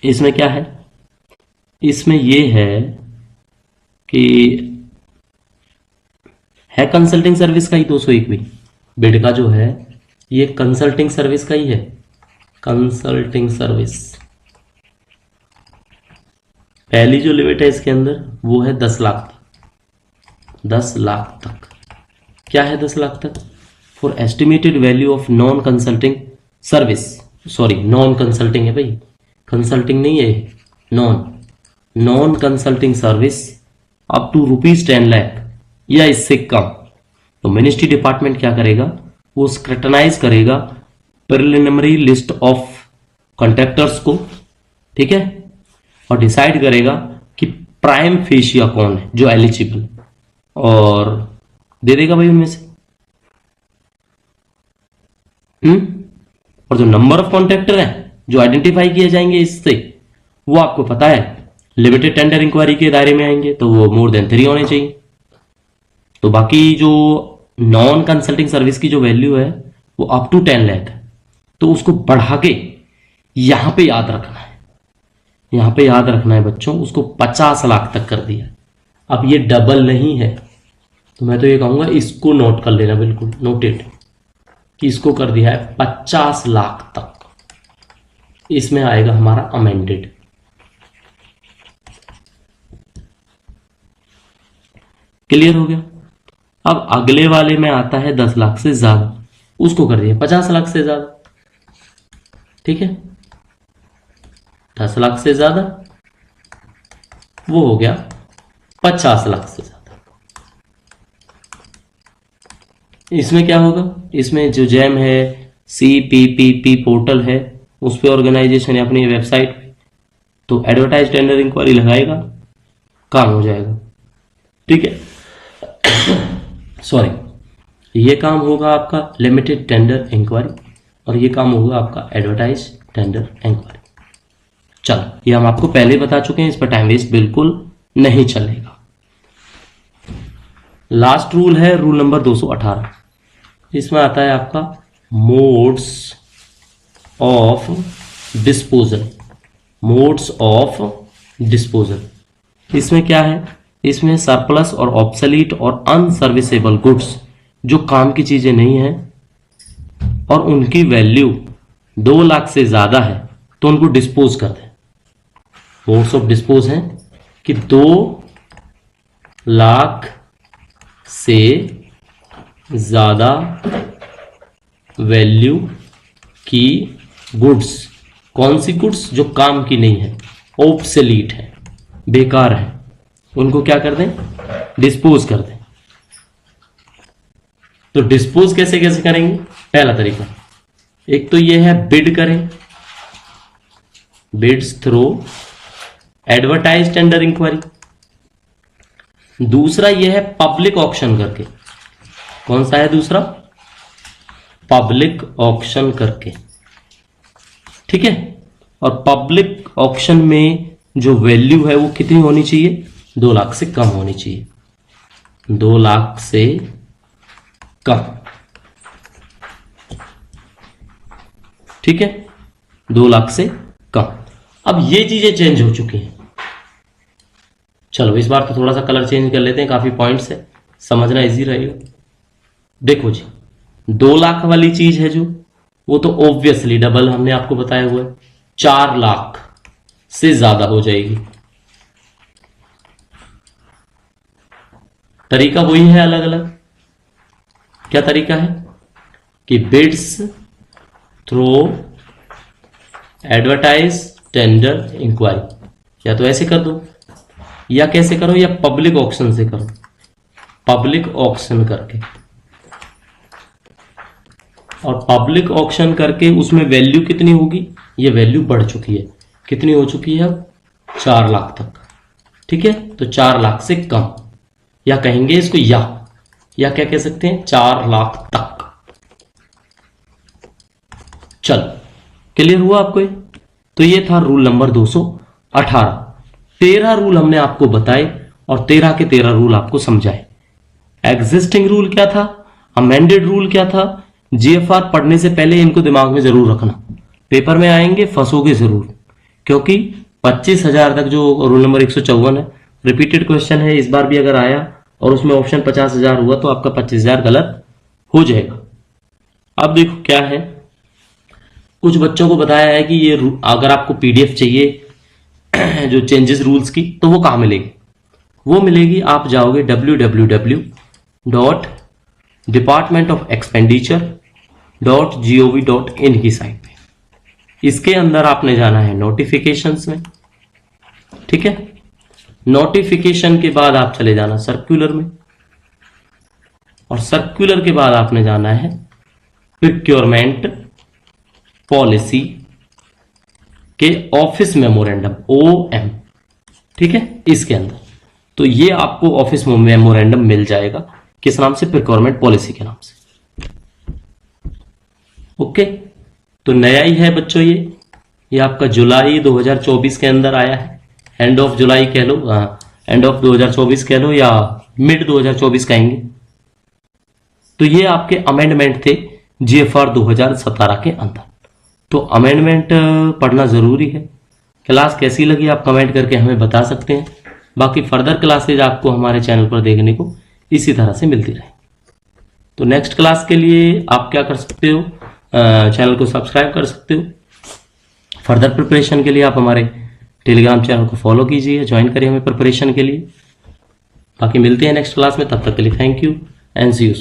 इसमें क्या है, इसमें यह है कि है कंसल्टिंग सर्विस का ही 201 भी। बिड का जो है ये कंसल्टिंग सर्विस का ही है, कंसल्टिंग सर्विस। पहली जो लिमिट है इसके अंदर वो है 10 लाख तक, 10 लाख तक। क्या है 10 लाख तक? For estimated value of non consulting service, sorry non consulting है भाई, कंसल्टिंग नहीं है, non consulting service up to ₹10 lakh या इससे कम। तो मिनिस्ट्री डिपार्टमेंट क्या करेगा, वो स्क्रूटनाइज करेगा प्रिलिमिनरी लिस्ट ऑफ कॉन्ट्रैक्टर्स को, ठीक है, और डिसाइड करेगा कि प्राइम फेशिया कौन है जो एलिजिबल, और दे देगा भाई उनमें से। और जो नंबर ऑफ कॉन्ट्रैक्टर है जो आइडेंटिफाई किए जाएंगे इससे, वो आपको पता है लिमिटेड टेंडर इंक्वायरी के दायरे में आएंगे, तो वो मोर देन 3 होने चाहिए। तो बाकी जो नॉन कंसल्टिंग सर्विस की जो वैल्यू है वो अप टू 10 लाख है, तो उसको बढ़ा के यहां पे याद रखना है, यहां पे याद रखना है बच्चों, उसको 50 लाख तक कर दिया। अब ये डबल नहीं है, तो मैं तो ये कहूंगा इसको नोट कर लेना, बिल्कुल नोटेड, कि इसको कर दिया है 50 लाख तक। इसमें आएगा हमारा अमेंडेड। क्लियर हो गया? अब अगले वाले में आता है 10 लाख से ज्यादा, उसको कर दिया 50 लाख से ज्यादा। ठीक है, 10 लाख से ज्यादा वो हो गया 50 लाख से ज्यादा। इसमें क्या होगा, इसमें जो जैम है, CPPP पोर्टल है, उस पर ऑर्गेनाइजेशन है अपनी वेबसाइट पे, तो एडवर्टाइज टेंडर इंक्वायरी लगाएगा, काम हो जाएगा। ठीक है, सॉरी, ये काम होगा आपका लिमिटेड टेंडर इंक्वायरी, और ये काम होगा आपका एडवर्टाइज टेंडर इंक्वायरी। चलो, ये हम आपको पहले बता चुके हैं, इस पर टाइम वेस्ट बिल्कुल नहीं चलेगा। लास्ट रूल है रूल नंबर 218। इसमें आता है आपका modes of disposal, modes of disposal. इसमें क्या है, इसमें सरप्लस और ऑब्सोलीट और अनसर्विसेबल गुड्स, जो काम की चीजें नहीं है और उनकी वैल्यू 2 लाख से ज्यादा है, तो उनको डिस्पोज कर दें। मोड्स ऑफ डिस्पोज है कि 2 लाख से ज्यादा वैल्यू की गुड्स कौन सी गुड्स जो काम की नहीं है, ऑब्सोलीट है, बेकार है, उनको क्या कर दें, डिस्पोज कर दें। तो डिस्पोज कैसे कैसे करेंगे? पहला तरीका, एक तो ये है बिड करें, bids through advertise tender enquiry. दूसरा ये है पब्लिक ऑक्शन करके। कौन सा है दूसरा? पब्लिक ऑक्शन करके, ठीक है। और पब्लिक ऑक्शन में जो वैल्यू है वो कितनी होनी चाहिए? 2 लाख से कम होनी चाहिए, 2 लाख से कम, ठीक है, 2 लाख से कम। अब ये चीजें चेंज हो चुकी हैं। चलो इस बार तो थोड़ा सा कलर चेंज कर लेते हैं, काफी पॉइंट्स है, समझना इजी रहेगा। देखो जी, 2 लाख वाली चीज है जो, वो तो ऑब्वियसली डबल हमने आपको बताया हुआ है, 4 लाख से ज्यादा हो जाएगी। तरीका वही है, अलग अलग। क्या तरीका है कि bids through advertise tender enquiry, या तो ऐसे कर दो, या कैसे करो, या पब्लिक ऑक्शन से करो, पब्लिक ऑक्शन करके। और पब्लिक ऑक्शन करके उसमें वैल्यू कितनी होगी? ये वैल्यू बढ़ चुकी है, कितनी हो चुकी है अब? 4 लाख तक, ठीक है। तो 4 लाख से कम, या कहेंगे इसको या क्या कह सकते हैं, 4 लाख तक। चलो क्लियर हुआ आपको ये? तो ये था रूल नंबर 218। 13 रूल हमने आपको बताए और 13 के 13 रूल आपको समझाए। एग्जिस्टिंग रूल क्या था, अमेंडेड रूल क्या था, जीएफआर पढ़ने से पहले इनको दिमाग में जरूर रखना, पेपर में आएंगे फंसोगे जरूर, क्योंकि 25,000 तक जो रूल नंबर 154 है रिपीटेड क्वेश्चन है। इस बार भी अगर आया और उसमें ऑप्शन 50,000 हुआ तो आपका 25,000 गलत हो जाएगा। अब देखो क्या है, कुछ बच्चों को बताया है कि ये अगर आपको पीडीएफ चाहिए जो चेंजेस रूल्स की, तो वो कहाँ मिलेगी? वो मिलेगी, आप जाओगे www.departmentofexpenditure.gov.in की साइट पे। इसके अंदर आपने जाना है नोटिफिकेशंस में, ठीक है। नोटिफिकेशन के बाद आप चले जाना सर्कुलर में, और सर्कुलर के बाद आपने जाना है प्रोक्योरमेंट पॉलिसी के ऑफिस मेमोरेंडम, OM, ठीक है, इसके अंदर। तो ये आपको ऑफिस मेमोरेंडम मिल जाएगा, किस नाम से? प्रोक्योरमेंट पॉलिसी के नाम से। ओके, तो नया ही है बच्चों ये आपका जुलाई 2024 के अंदर आया है, एंड ऑफ जुलाई कह लो, एंड ऑफ 2024 कह लो, या मिड 2024 कहेंगे। तो ये आपके अमेंडमेंट थे जीएफआर 2017 के अंदर। तो अमेंडमेंट पढ़ना जरूरी है। क्लास कैसी लगी आप कमेंट करके हमें बता सकते हैं। बाकी फर्दर क्लासेज आपको हमारे चैनल पर देखने को इसी तरह से मिलती रहे। तो नेक्स्ट क्लास के लिए आप क्या कर सकते हो, चैनल को सब्सक्राइब कर सकते हो। फर्दर प्रिपरेशन के लिए आप हमारे टेलीग्राम चैनल को फॉलो कीजिए, ज्वाइन करिए हमें प्रिपरेशन के लिए। बाकी मिलते हैं नेक्स्ट क्लास में, तब तक के लिए thank you and see you.